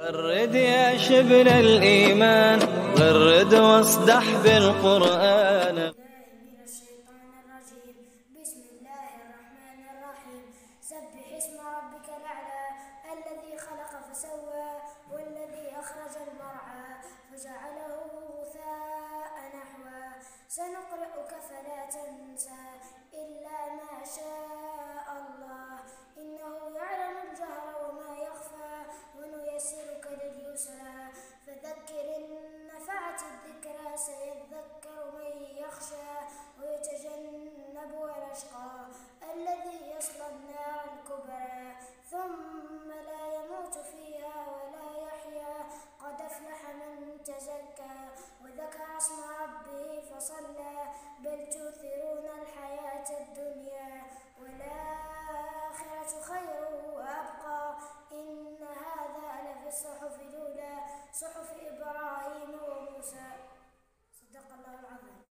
غرد يا شبل الإيمان، غرد واصدح بالقرآن. من الشيطان الرجيم. بسم الله الرحمن الرحيم. سبح اسم ربك الأعلى الذي خلق فسوى والذي أخرج المرعى فجعله غثاء نحوا. سنقرئك فلا تنسى إلا ما شاء الله إنه يعلم الجهر وما يخفى ونيسرك لليسرى فذكر إن نفعت الذكرى سيذكر من يخشى ويتجنبها الأشقى الذي يصلى النار الكبرى ثم لا يموت فيها ولا يحيا قد أفلح من تزكى وذكر اسم ربه فصلى بل تؤثرون الحياة الدنيا والآخرة خير وأبقى إن هذا لفي الصحف الأولى صحف إبراهيم وموسى.